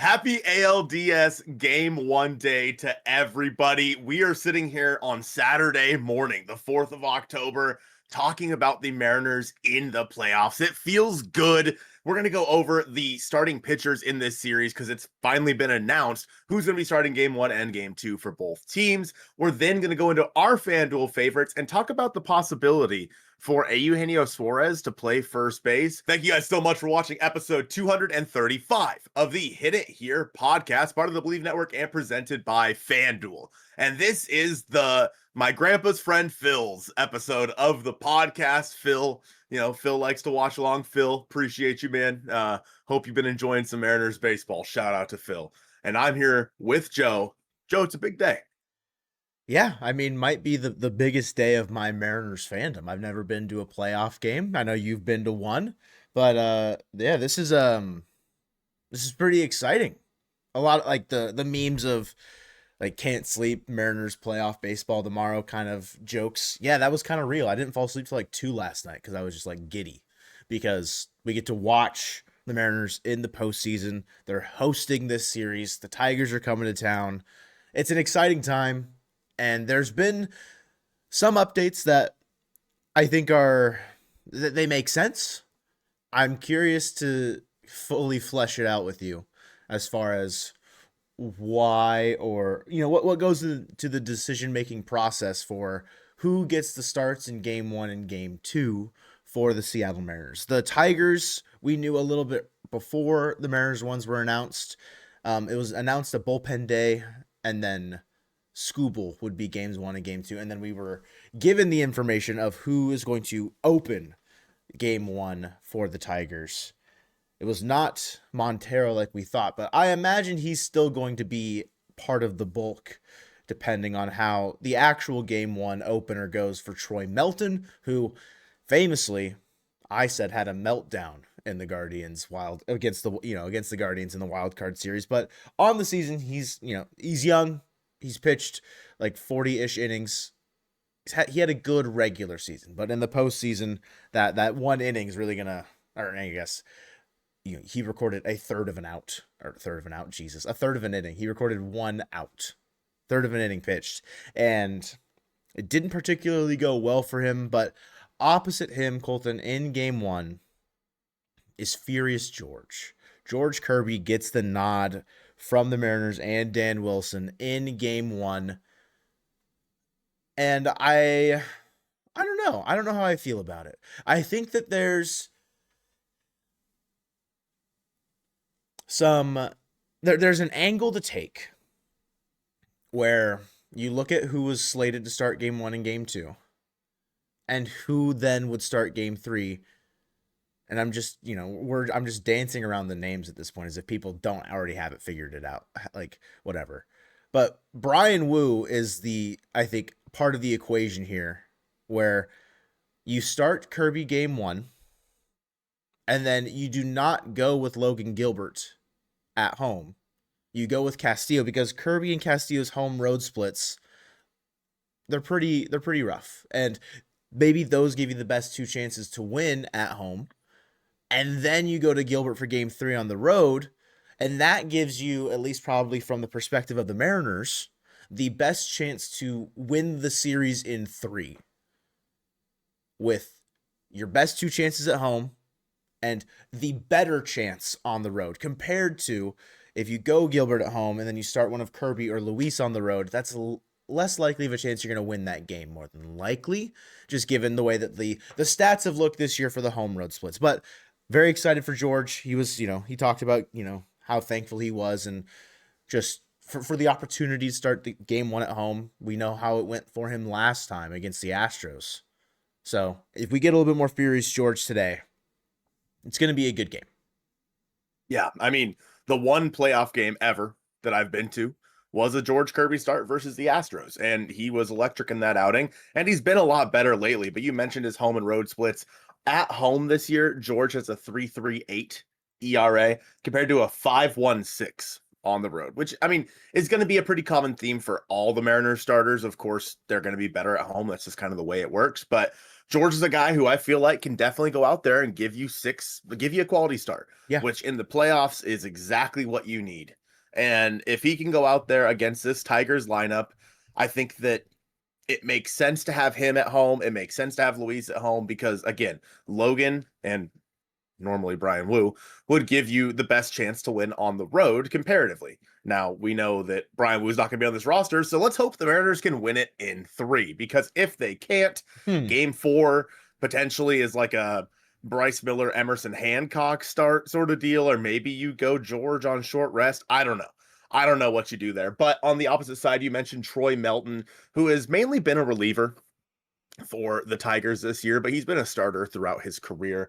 Happy ALDS Game 1 day to everybody. We are sitting here on Saturday morning, the 4th of October, talking about the Mariners in the playoffs. It feels good. We're going to go over the starting pitchers in this series because it's finally been announced who's going to be starting Game 1 and Game 2 for both teams. We're then going to go into our FanDuel favorites and talk about the possibility for Eugenio Suarez to play first base. Thank you guys so much for watching episode 235 of the Hit It Here podcast, part of the Bleav Network and presented by FanDuel. And this is the my grandpa's friend Phil's episode of the podcast. Phil likes to watch along. Phil, appreciate you, man. Hope you've been enjoying some Mariners baseball. Shout out to Phil. And I'm here with Joe. Joe, it's a big day. Yeah, I mean, might be the biggest day of my Mariners fandom. I've never been to a playoff game. I know you've been to one, but yeah, this is pretty exciting. A lot of, like the memes of like can't sleep, Mariners playoff baseball tomorrow kind of jokes. Yeah, that was kind of real. I didn't fall asleep till like 2 last night because I was just like giddy because we get to watch the Mariners in the postseason. They're hosting this series. The Tigers are coming to town. It's an exciting time. And there's been some updates that I think they make sense. I'm curious to fully flesh it out with you as far as why or, what goes into the decision-making process for who gets the starts in Game 1 and Game 2 for the Seattle Mariners. The Tigers, we knew a little bit before the Mariners ones were announced. It was announced a bullpen day, and then Scooble would be Games 1 and Game 2, and then we were given the information of who is going to open Game 1 for the Tigers. It was not Montero like we thought, but I imagine he's still going to be part of the bulk, depending on how the actual Game 1 opener goes for Troy Melton, who famously, I said, had a meltdown in the Guardians against the Guardians in the wild card series. But on the season, he's young. He's pitched like 40-ish innings. He had a good regular season, but in the postseason, that one inning is really gonna, or I guess, he recorded a third of an inning. He recorded 1 out, third of an inning pitched, and it didn't particularly go well for him. But opposite him, Colton, in Game 1 is Furious George. George Kirby gets the nod from the Mariners and Dan Wilson in Game 1. And I don't know. I don't know how I feel about it. I think that there's there's an angle to take where you look at who was slated to start Game 1 and Game 2 and who then would start Game 3. And I'm just, I'm just dancing around the names at this point as if people don't already have it figured it out, like whatever. But Bryan Woo is I think, part of the equation here where you start Kirby Game 1 and then you do not go with Logan Gilbert at home. You go with Castillo because Kirby and Castillo's home road splits, they're pretty rough. And maybe those give you the best 2 chances to win at home. And then you go to Gilbert for Game 3 on the road, and that gives you, at least probably from the perspective of the Mariners, the best chance to win the series in 3 with your best 2 chances at home and the better chance on the road compared to if you go Gilbert at home and then you start one of Kirby or Luis on the road. That's less likely of a chance you're going to win that game, more than likely, just given the way that the stats have looked this year for the home road splits. But very excited for George. He was, he talked about, how thankful he was and just for the opportunity to start the Game 1 at home. We know how it went for him last time against the Astros. So if we get a little bit more Furious George today, it's going to be a good game. Yeah, I mean, the one playoff game ever that I've been to was a George Kirby start versus the Astros, and he was electric in that outing, and he's been a lot better lately. But you mentioned his home and road splits. At home this year, George has a 3.38 ERA compared to a 5.16 on the road, which I mean is going to be a pretty common theme for all the Mariners starters. Of course, they're going to be better at home. That's just kind of the way it works. But George is a guy who I feel like can definitely go out there and give you a quality start, Yeah. which in the playoffs is exactly what you need. And if he can go out there against this Tigers lineup, I think that it makes sense to have him at home. It makes sense to have Luis at home because, again, Logan and normally Bryan Woo would give you the best chance to win on the road comparatively. Now, we know that Bryan Woo's not going to be on this roster, so let's hope the Mariners can win it in 3, because if they can't, game 4 potentially is like a Bryce Miller, Emerson Hancock start sort of deal, or maybe you go George on short rest. I don't know. I don't know what you do there. But on the opposite side, you mentioned Troy Melton, who has mainly been a reliever for the Tigers this year, but he's been a starter throughout his career.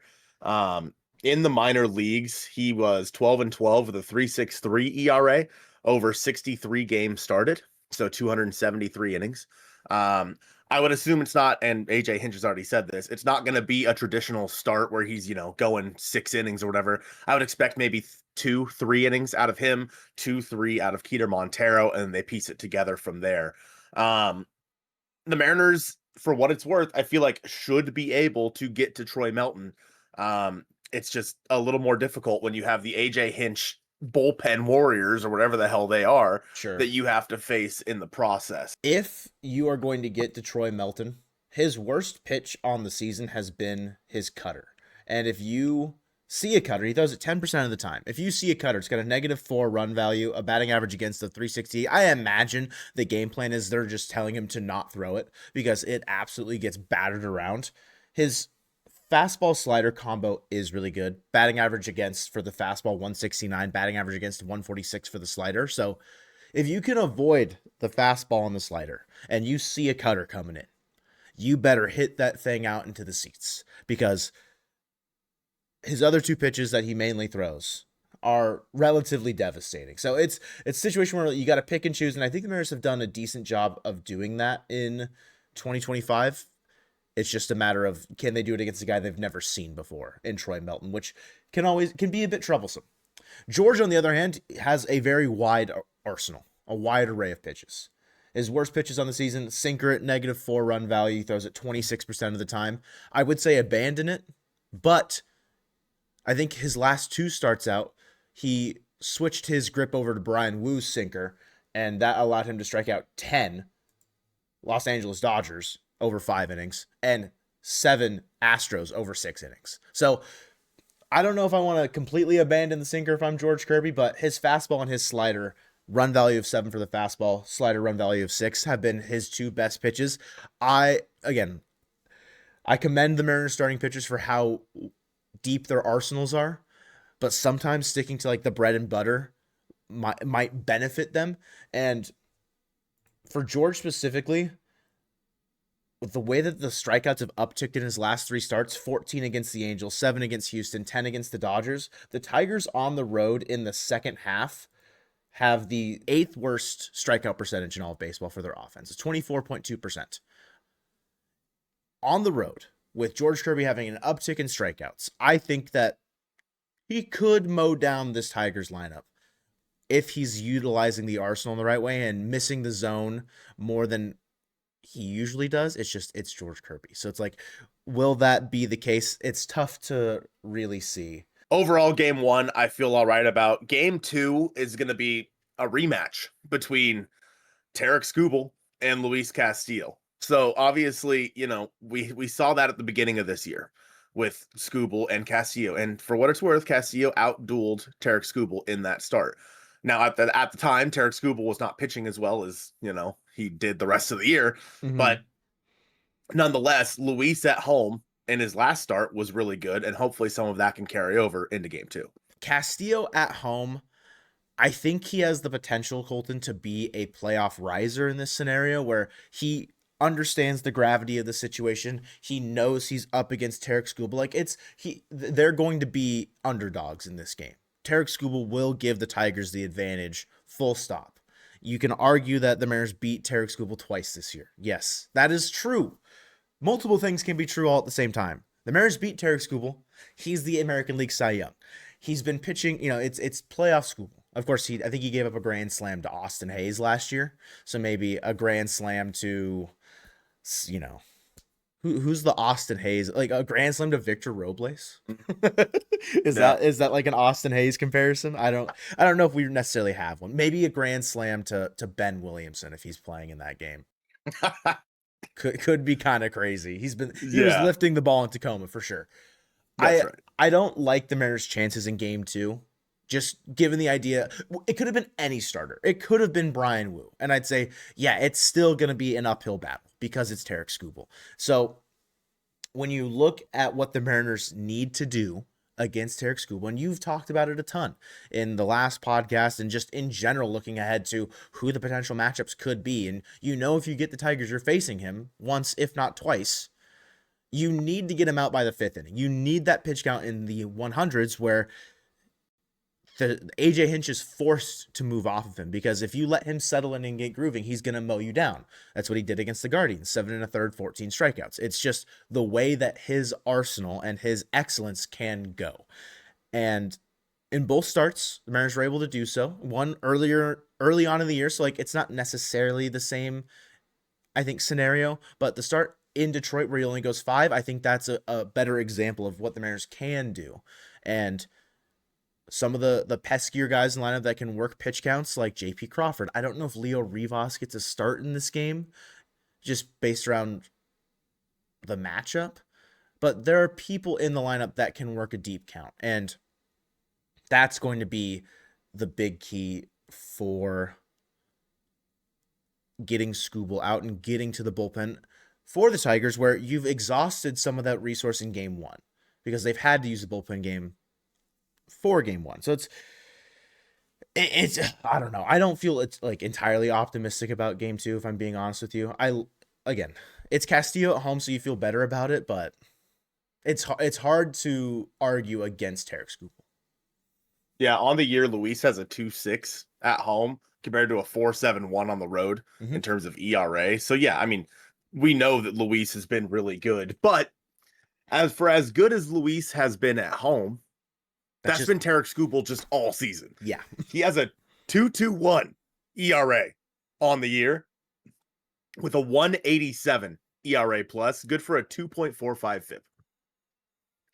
In the minor leagues, he was 12-12 with a 3.63 ERA over 63 games started, so 273 innings. I would assume it's not, and AJ Hinch has already said this, it's not going to be a traditional start where he's, going 6 innings or whatever. I would expect maybe 2-3 innings out of him, 2-3 out of Keter Montero, and they piece it together from there. The Mariners, for what it's worth, I feel like should be able to get to Troy Melton. It's just a little more difficult when you have the AJ Hinch bullpen warriors or whatever the hell they are that you have to face in the process. If you are going to get to Troy Melton, his worst pitch on the season has been his cutter. And if you see a cutter, he throws it 10% of the time. If you see a cutter, it's got a -4 run value, a batting average against a 360. I imagine the game plan is they're just telling him to not throw it because it absolutely gets battered around. His fastball slider combo is really good. Batting average against for the fastball 169, batting average against 146 for the slider. So if you can avoid the fastball and the slider and you see a cutter coming in, you better hit that thing out into the seats, because his other 2 pitches that he mainly throws are relatively devastating. So it's a situation where you got to pick and choose, and I think the Mariners have done a decent job of doing that in 2025. It's just a matter of, can they do it against a guy they've never seen before in Troy Melton, which can be a bit troublesome. George, on the other hand, has a very wide arsenal, a wide array of pitches. His worst pitches on the season, sinker at -4 run value. He throws it 26% of the time. I would say abandon it, but I think his last 2 starts out, he switched his grip over to Bryan Woo's sinker, and that allowed him to strike out 10 Los Angeles Dodgers over 5 innings and 7 Astros over 6 innings. So I don't know if I want to completely abandon the sinker if I'm George Kirby, but his fastball and his slider, run value of 7 for the fastball, slider run value of 6, have been his 2 best pitches. I commend the Mariners starting pitchers for how deep their arsenals are, but sometimes sticking to like the bread and butter might benefit them. And for George specifically, with the way that the strikeouts have upticked in his last 3 starts, 14 against the Angels, 7 against Houston, 10 against the Dodgers, the Tigers on the road in the second half have the 8th worst strikeout percentage in all of baseball for their offense. It's 24.2%. On the road, with George Kirby having an uptick in strikeouts, I think that he could mow down this Tigers lineup if he's utilizing the arsenal in the right way and missing the zone more than he usually does. It's George Kirby. So it's like, will that be the case? It's tough to really see. Overall, game 1, I feel all right about. Game 2 is going to be a rematch between Tarek Skubal and Luis Castillo. So obviously, we saw that at the beginning of this year with Skubal and Castillo. And for what it's worth, Castillo outdueled Tarek Skubal in that start. Now, at the time, Tarek Skubal was not pitching as well as, he did the rest of the year. Mm-hmm. But nonetheless, Luis at home in his last start was really good, and hopefully some of that can carry over into game 2. Castillo at home, I think he has the potential, Colton, to be a playoff riser in this scenario where he understands the gravity of the situation. He knows he's up against Tarek Skubal. Like they're going to be underdogs in this game. Tarek Skubal will give the Tigers the advantage, full stop. You can argue that the Mariners beat Tarek Skubal twice this year. Yes, that is true. Multiple things can be true all at the same time. The Mariners beat Tarek Skubal. He's the American League Cy Young. He's been pitching, it's playoff Skubal. Of course, I think he gave up a grand slam to Austin Hayes last year. So maybe a grand slam to, you know, who's the Austin Hayes? Like a grand slam to Victor Robles? is Yeah. that like an Austin Hayes comparison? I don't know if we necessarily have one. Maybe a grand slam to Ben Williamson if he's playing in that game. Could be kind of crazy. He was lifting the ball in Tacoma for sure. That's right. I don't like the Mariners' chances in game 2. Just given the idea, it could have been any starter. It could have been Bryan Woo. And I'd say, yeah, it's still going to be an uphill battle because it's Tarik Skubal. So when you look at what the Mariners need to do against Tarik Skubal, and you've talked about it a ton in the last podcast and just in general looking ahead to who the potential matchups could be. And if you get the Tigers, you're facing him once, if not twice. You need to get him out by the 5th inning. You need that pitch count in the 100s where the AJ Hinch is forced to move off of him, because if you let him settle in and get grooving, he's going to mow you down. That's what he did against the Guardians, 7 1/3, 14 strikeouts. It's just the way that his arsenal and his excellence can go. And in both starts, the Mariners were able to do so. One early on in the year, so like it's not necessarily the same, I think, scenario, but the start in Detroit where he only goes 5, I think that's a better example of what the Mariners can do. And some of the peskier guys in the lineup that can work pitch counts, like JP Crawford. I don't know if Leo Rivas gets a start in this game just based around the matchup, but there are people in the lineup that can work a deep count. And that's going to be the big key for getting Skubal out and getting to the bullpen for the Tigers, where you've exhausted some of that resource in game 1 because they've had to use the bullpen game for game 1. So it's I don't know. I don't feel it's like entirely optimistic about game 2, if I'm being honest with you. Again, it's Castillo at home, so you feel better about it, but it's hard to argue against Tarik Skubal. Yeah, on the year, Luis has a 2.6 at home compared to a 4.71 on the road in terms of ERA. So yeah, I mean, we know that Luis has been really good, but as good as Luis has been at home, that's been Tarik Skubal just all season. Yeah. He has a 2.21 ERA on the year with a 1.87 ERA plus, good for a 2.45 FIP.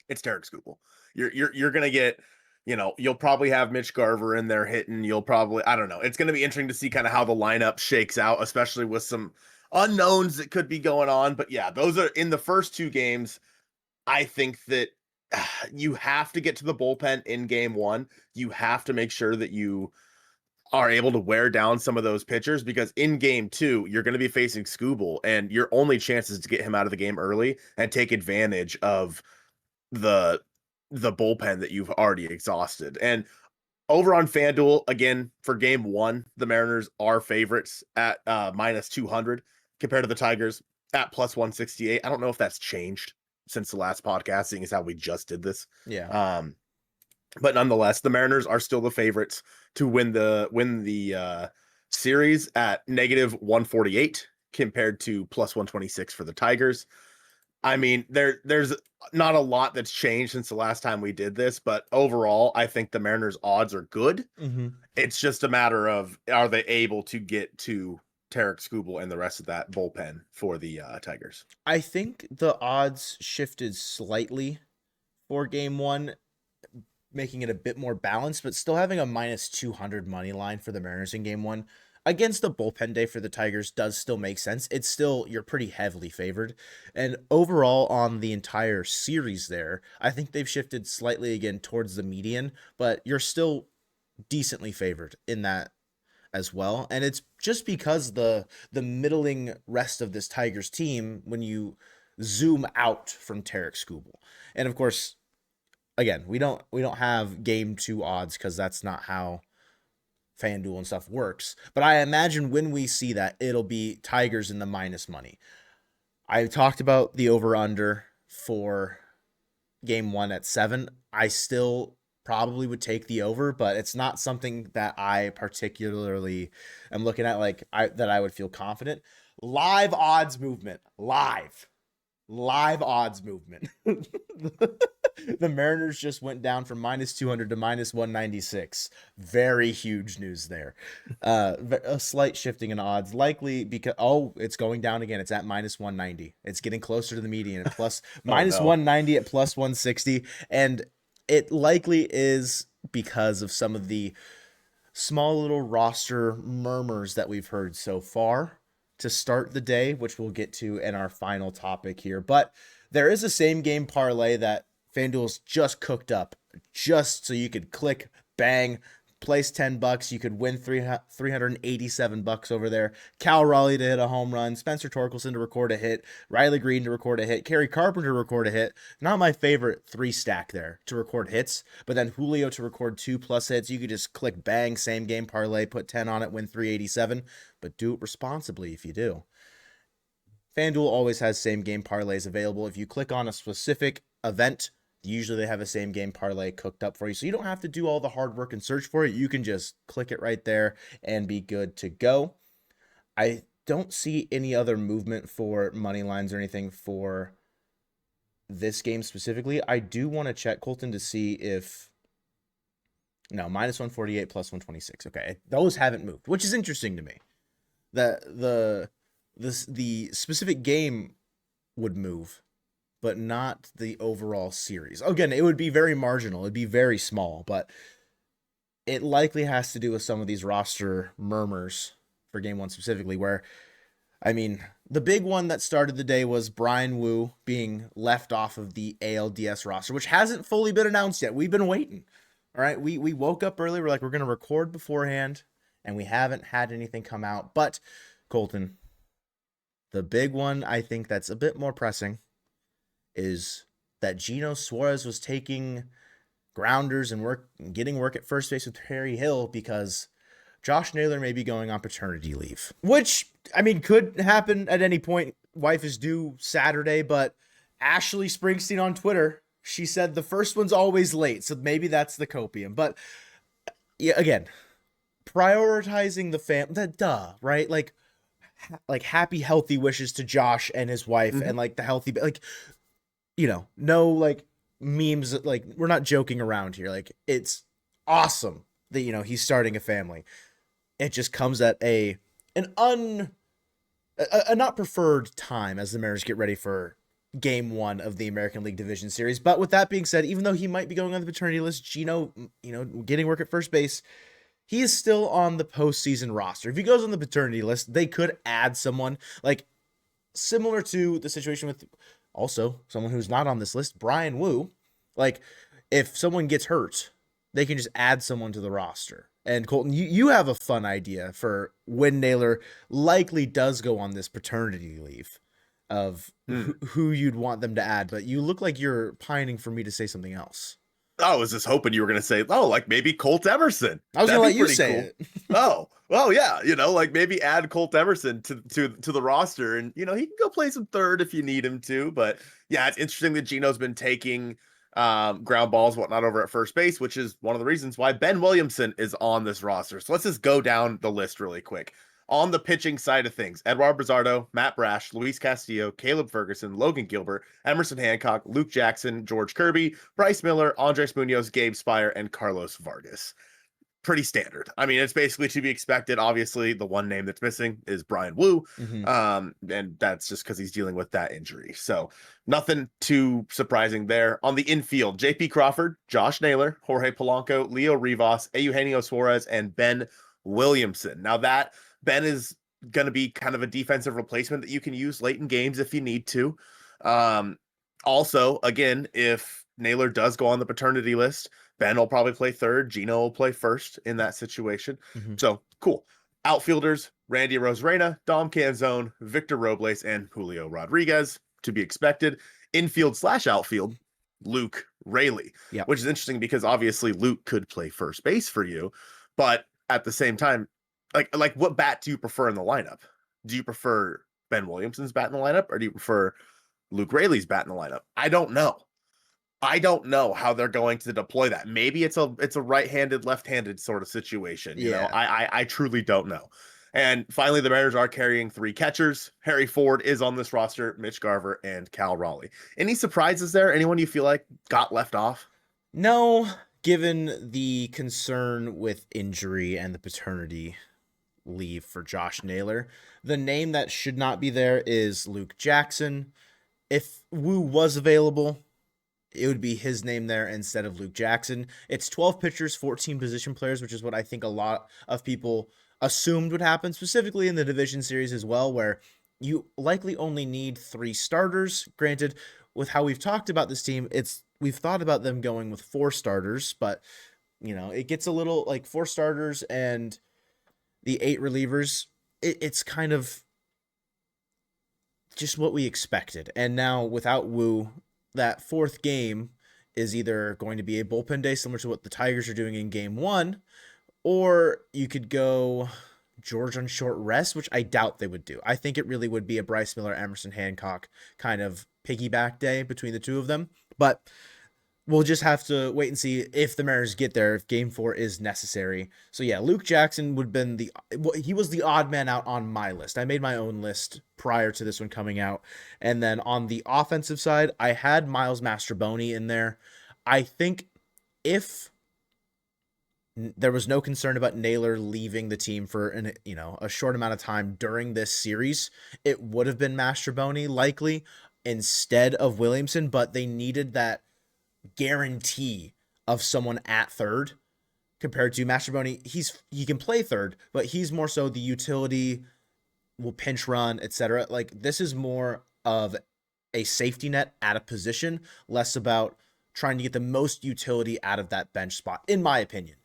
It's Tarik Skubal. You're going to get, you'll probably have Mitch Garver in there hitting. You'll probably, I don't know. It's going to be interesting to see kind of how the lineup shakes out, especially with some unknowns that could be going on. But yeah, those are in the first 2 games. I think that you have to get to the bullpen in game 1. You have to make sure that you are able to wear down some of those pitchers, because in game 2, you're going to be facing Skubal, and your only chance is to get him out of the game early and take advantage of the bullpen that you've already exhausted. And over on FanDuel, again, for game 1, the Mariners are favorites at minus 200 compared to the Tigers at plus 168. I don't know if that's changed since the last podcast, seeing as how we just did this. Yeah. But nonetheless, the Mariners are still the favorites to win the series at negative 148 compared to plus 126 for the Tigers. I mean, there's not a lot that's changed since the last time we did this, but overall, I think the Mariners' odds are good. It's just a matter of, are they able to get to Tarik Skubal and the rest of that bullpen for the Tigers? I think the odds shifted slightly for game 1, making it a bit more balanced, but still having a minus 200 money line for the Mariners in game 1 against the bullpen day for the Tigers does still make sense. It's still, you're pretty heavily favored. And overall on the entire series there, I think they've shifted slightly again towards the median, but you're still decently favored in that as well. And it's just because the middling rest of this Tigers team, when you zoom out from Tarik Skubal. And of course, again, we don't have game 2 odds because that's not how FanDuel and stuff works. But I imagine when we see that, it'll be Tigers in the minus money. I talked about the over-under for game 1 at 7. I still probably would take the over, but it's not something that I particularly am looking at that I would feel confident. Live odds movement. Live odds movement. The Mariners just went down from -200 to -196. Very huge news there. A slight shifting in odds, likely because it's going down again. It's at -190. It's getting closer to the median at plus Oh no. -190 at +160, and it likely is because of some of the small little roster murmurs that we've heard so far to start the day, which we'll get to in our final topic here. But there is a same game parlay that FanDuel's just cooked up just so you could click, bang, place $10. You could win $387 over there. Cal Raleigh to hit a home run, Spencer Torkelson to record a hit, Riley Green to record a hit, Kerry Carpenter to record a hit. Not my favorite 3-stack there to record hits, but then Julio to record 2+ hits. You could just click, bang, same game parlay, put 10 on it, win 387, but do it responsibly if you do. FanDuel always has same game parlays available. If you click on a specific event, usually they have a same game parlay cooked up for you. So you don't have to do all the hard work and search for it. You can just click it right there and be good to go. I don't see any other movement for money lines or anything for this game specifically. I do want to check, Colton, to see if... No, -148 +126. Okay, those haven't moved, which is interesting to me. The specific game would move, but not the overall series. Again, it would be very marginal. It'd be very small, but it likely has to do with some of these roster murmurs for game one specifically, where, I mean, the big one that started the day was Bryan Woo being left off of the ALDS roster, which hasn't fully been announced yet. We've been waiting. All right, we woke up early. We're like, we're going to record beforehand, and we haven't had anything come out. But, Colton, the big one I think that's a bit more pressing is that Geno Suarez was taking grounders and getting work at first base with Harry Hill because Josh Naylor may be going on paternity leave, which, I mean, could happen at any point. Wife is due Saturday, but Ashley Springsteen on Twitter, she said the first one's always late, so maybe that's the copium. But yeah, again, prioritizing the right? Like happy, healthy wishes to Josh and his wife, and like the healthy, like, no like memes, like we're not joking around here. Like, it's awesome that, he's starting a family. It just comes at a not preferred time as the Mariners get ready for game one of the American League Division Series. But with that being said, even though he might be going on the paternity list, Geno, getting work at first base, he is still on the postseason roster. If he goes on the paternity list, they could add someone like similar to the situation with also someone who's not on this list, Bryan Woo. Like, if someone gets hurt, they can just add someone to the roster. And Colton, you have a fun idea for when Naylor likely does go on this paternity leave of who you'd want them to add, but you look like you're pining for me to say something else. I was just hoping you were going to say, like maybe Colt Emerson. I was going to let you say it. Oh, well, yeah. Like maybe add Colt Emerson to the roster, and, he can go play some third if you need him to. But yeah, it's interesting that Geno's been taking ground balls, whatnot, over at first base, which is one of the reasons why Ben Williamson is on this roster. So let's just go down the list really quick. On the pitching side of things, Edward Brazardo, Matt Brash, Luis Castillo, Caleb Ferguson, Logan Gilbert, Emerson Hancock, Luke Jackson, George Kirby, Bryce Miller, Andres Munoz, Gabe Spire, and Carlos Vargas. Pretty standard. I mean, it's basically to be expected. Obviously, the one name that's missing is Bryan Woo, and that's just because he's dealing with that injury. So nothing too surprising there. On the infield, J.P. Crawford, Josh Naylor, Jorge Polanco, Leo Rivas, Eugenio Suarez, and Ben Williamson. Now that Ben is going to be kind of a defensive replacement that you can use late in games if you need to. Also, again, if Naylor does go on the paternity list, Ben will probably play third. Geno will play first in that situation. So, cool. Outfielders, Randy Rosarena, Dom Canzone, Victor Robles, and Julio Rodriguez, to be expected. Infield/outfield, Luke Raley, which is interesting because obviously Luke could play first base for you, but at the same time, like what bat do you prefer in the lineup? Do you prefer Ben Williamson's bat in the lineup, or do you prefer Luke Raley's bat in the lineup? I don't know. I don't know how they're going to deploy that. Maybe it's a right-handed, left-handed sort of situation. I truly don't know. And finally, the Mariners are carrying 3 catchers. Harry Ford is on this roster, Mitch Garver, and Cal Raleigh. Any surprises there? Anyone you feel like got left off? No, given the concern with injury and the paternity leave for Josh Naylor, the name that should not be there is Luke Jackson. If Woo was available, it would be his name there instead of Luke Jackson. It's 12 pitchers, 14 position players, which is what I think a lot of people assumed would happen, specifically in the division series as well, where you likely only need 3 starters. Granted, with how we've talked about this team, we've thought about them going with 4 starters, but it gets a little like 4 starters and the 8 relievers. It's kind of just what we expected. And now without Woo, that 4th game is either going to be a bullpen day similar to what the Tigers are doing in game 1, or you could go George on short rest, which I doubt they would do. I think it really would be a Bryce Miller, Emerson Hancock kind of piggyback day between the two of them. But we'll just have to wait and see if the Mariners get there, if game 4 is necessary. So yeah, Luke Jackson would have been he was the odd man out on my list. I made my own list prior to this one coming out. And then on the offensive side, I had Miles Mastroboni in there. I think if there was no concern about Naylor leaving the team for a short amount of time during this series, it would have been Mastroboni likely instead of Williamson, but they needed that guarantee of someone at third compared to Mastroboni. He can play third, but he's more so the utility, will pinch run, etc. Like, this is more of a safety net at a position, less about trying to get the most utility out of that bench spot, in my opinion.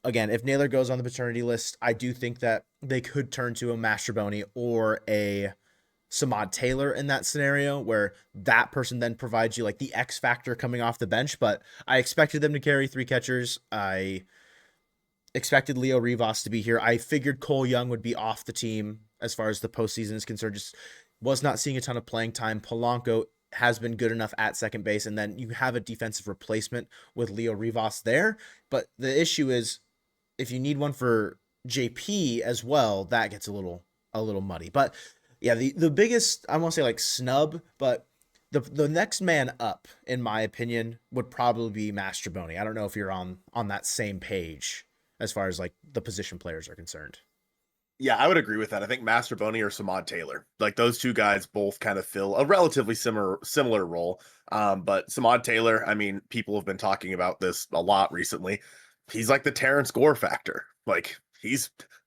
Again, if Naylor goes on the paternity list, I do think that they could turn to a Mastroboni or a Samad Taylor in that scenario, where that person then provides you like the X factor coming off the bench. But I expected them to carry 3 catchers. I expected Leo Rivas to be here. I figured Cole Young would be off the team as far as the postseason is concerned. Just was not seeing a ton of playing time. Polanco has been good enough at second base, and then you have a defensive replacement with Leo Rivas there. But the issue is, if you need one for JP as well, that gets a little muddy. But yeah, the biggest, I won't say like snub, but the next man up, in my opinion, would probably be Mastroboni. I don't know if you're on that same page as far as like the position players are concerned. Yeah, I would agree with that. I think Mastroboni or Samad Taylor, like those 2 guys both kind of fill a relatively similar role. But Samad Taylor, I mean, people have been talking about this a lot recently. He's like the Terrence Gore factor. Like,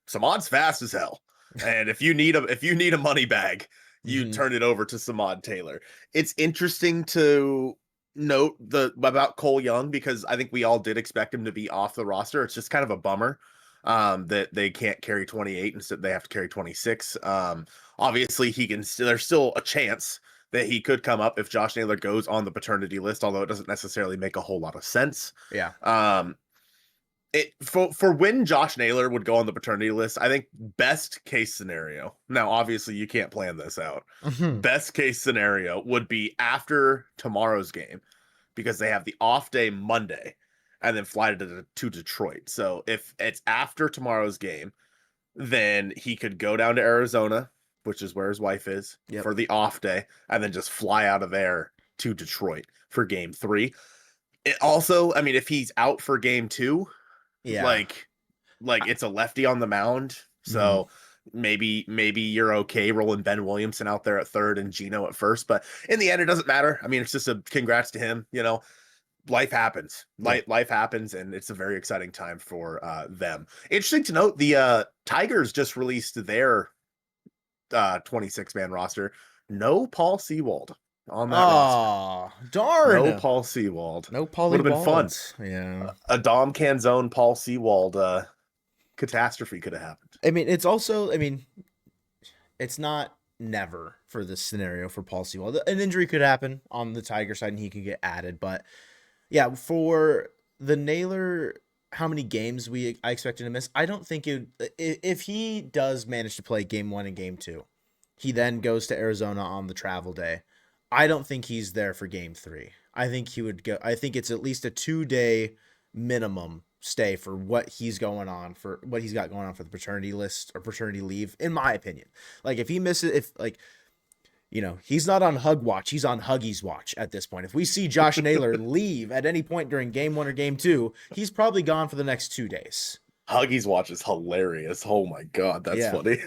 Samad's fast as hell. And if you need a money bag, you turn it over to Samad Taylor. It's interesting to note about Cole Young, because I think we all did expect him to be off the roster. It's just kind of a bummer that they can't carry 28, instead they have to carry 26. Obviously there's still a chance that he could come up if Josh Naylor goes on the paternity list, although it doesn't necessarily make a whole lot of sense. Yeah. For when Josh Naylor would go on the paternity list, I think best case scenario, now obviously you can't plan this out, best case scenario would be after tomorrow's game, because they have the off day Monday and then fly to Detroit. So if it's after tomorrow's game, then he could go down to Arizona, which is where his wife is, for the off day, and then just fly out of there to Detroit for game 3. It also, I mean, if he's out for game 2, like it's a lefty on the mound, so maybe you're okay rolling Ben Williamson out there at third and Gino at first, but in the end it doesn't matter. I mean, it's just a congrats to him. Life happens. Life happens, and it's a very exciting time for them. Interesting to note, the Tigers just released their 26-man roster. No Paul Sewald on that roster. Darn. No Paul Sewald. No Paulie would have been fun. Yeah. A Dom Canzone, Paul Sewald catastrophe could have happened. I mean, it's also, it's not never for this scenario for Paul Sewald. An injury could happen on the Tiger side and he could get added. But yeah, for the Naylor, how many games I expected to miss, I don't think if he does manage to play game 1 and game 2, he then goes to Arizona on the travel day. I don't think he's there for game 3. I think he would go. I think it's at least a 2-day minimum stay for what he's got going on for the paternity list or paternity leave, in my opinion. Like if he misses, if like, he's not on Hug Watch, he's on Huggies Watch at this point. If we see Josh Naylor leave at any point during game 1 or game 2, he's probably gone for the next 2 days. Huggies Watch is hilarious. Oh my god, that's funny.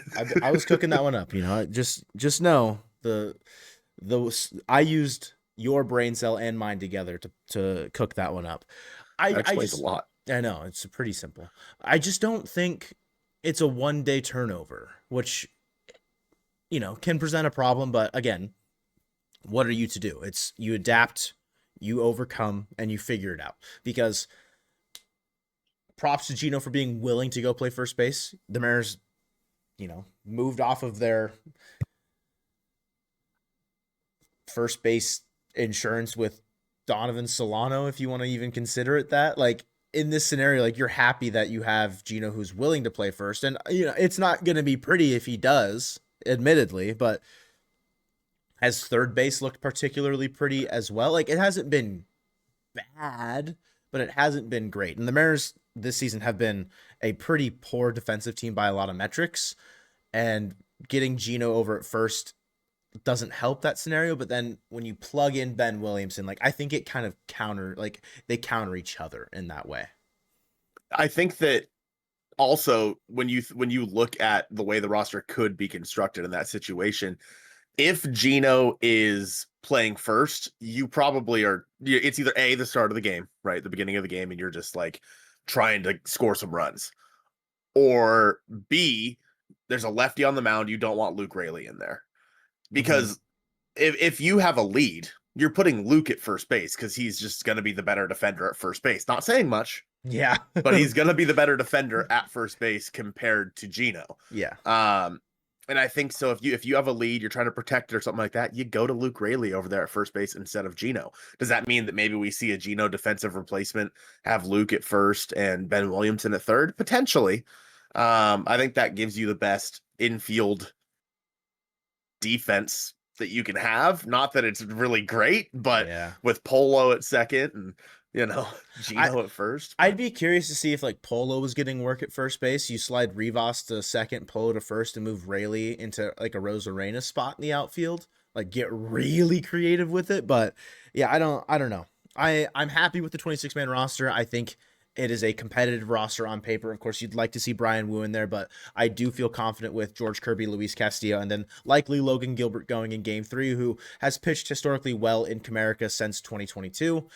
I was cooking that one up. Just know I used your brain cell and mine together to cook that one up. That explains a lot. I know, it's pretty simple. I just don't think it's a 1-day turnover, which can present a problem. But again, what are you to do? It's you adapt, you overcome, and you figure it out. Because props to Gino for being willing to go play first base. The Mariners, moved off of their first base insurance with Donovan Solano, if you want to even consider it that. Like in this scenario, like you're happy that you have Gino who's willing to play first. And it's not going to be pretty if he does, admittedly, but has third base looked particularly pretty as well? Like it hasn't been bad, but it hasn't been great. And the Mariners this season have been a pretty poor defensive team by a lot of metrics, and getting Gino over at first doesn't help that scenario. But then when you plug in Ben Williamson, like I think it kind of they counter each other in that way. I think that also when you look at the way the roster could be constructed in that situation, if Gino is playing first, you probably are. It's either A, the start of the game, right, the beginning of the game, and you're just like trying to score some runs, or B, there's a lefty on the mound. You don't want Luke Raley in there because if you have a lead, you're putting Luke at first base because he's just going to be the better defender at first base. Not saying much. Yeah. But he's going to be the better defender at first base compared to Gino. Yeah. And I think so. If you have a lead, you're trying to protect it or something like that, you go to Luke Raley over there at first base instead of Gino. Does that mean that maybe we see a Gino defensive replacement, have Luke at first and Ben Williamson at third? Potentially. I think that gives you the best infield defense that you can have. Not that it's really great, but with Polo at second and Gino at first. I'd be curious to see if like Polo was getting work at first base. You slide Rivas to second, Polo to first, and move Raley into like a Rosarena spot in the outfield. Like get really creative with it. But yeah, I don't know. I'm happy with the 26-man roster. I think it is a competitive roster on paper. Of course, you'd like to see Bryan Woo in there, but I do feel confident with George Kirby, Luis Castillo, and then likely Logan Gilbert going in game 3, who has pitched historically well in Comerica since 2022.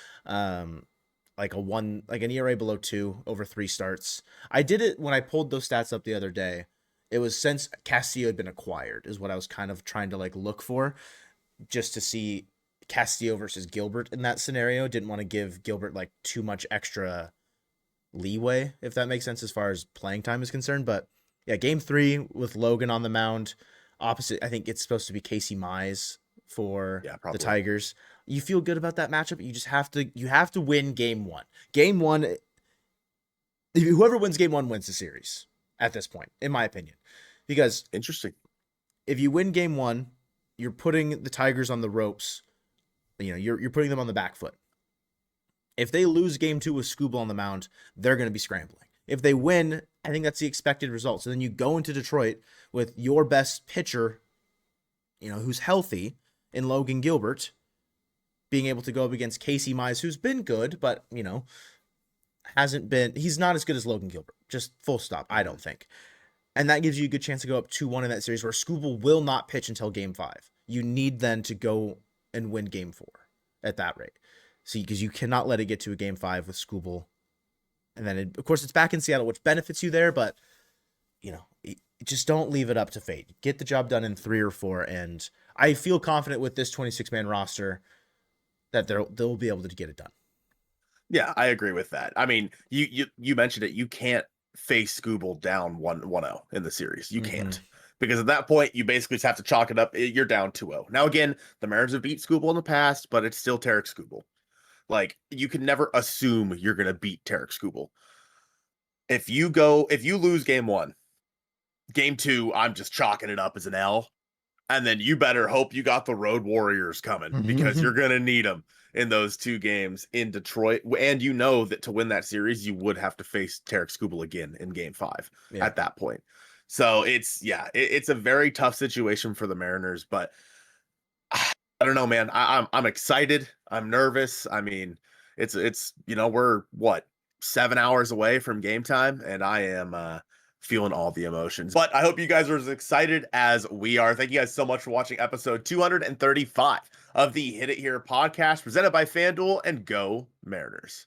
Like an ERA below 2 over 3 starts. I did it when I pulled those stats up the other day. It was since Castillo had been acquired is what I was kind of trying to like look for, just to see Castillo versus Gilbert in that scenario. Didn't want to give Gilbert like too much extra leeway, if that makes sense, as far as playing time is concerned. But yeah, game 3 with Logan on the mound opposite, I think it's supposed to be Casey Mize for the Tigers. You feel good about that matchup. You just have to win game 1. Game 1, whoever wins game 1 wins the series at this point, in my opinion. Because interesting, if you win game 1, you're putting the Tigers on the ropes. You're putting them on the back foot. If they lose game 2 with Skubal on the mound, they're going to be scrambling. If they win, I think that's the expected result. So then you go into Detroit with your best pitcher, who's healthy, in Logan Gilbert, being able to go up against Casey Mize, who's been good, but, he's not as good as Logan Gilbert. Just full stop, I don't think. And that gives you a good chance to go up 2-1 in that series, where Skubal will not pitch until game 5. You need then to go and win game 4 at that rate. See, because you cannot let it get to a game 5 with Skubal. And then, of course, it's back in Seattle, which benefits you there, but, just don't leave it up to fate. Get the job done in 3 or 4, and I feel confident with this 26-man roster that they'll be able to get it done. Yeah, I agree with that. I mean, you mentioned it. You can't face Skubal down 1-0 in the series. You can't. Because at that point, you basically just have to chalk it up. You're down 2-0. Now, again, the Mariners have beat Skubal in the past, but it's still Tarek Skubal. Like, you can never assume you're going to beat Tarek Skubal. If you lose game 1, game 2, I'm just chalking it up as an L. And then you better hope you got the Road Warriors coming because you're going to need them in those 2 games in Detroit. And you know that to win that series, you would have to face Tarek Skubal again in game 5 at that point. So it's a very tough situation for the Mariners, but I don't know, man. I'm excited. I'm nervous. I mean, it's we're what, 7 hours away from game time, and I am feeling all the emotions. But I hope you guys are as excited as we are. Thank you guys so much for watching episode 235 of the Hit It Here podcast presented by FanDuel, and go Mariners.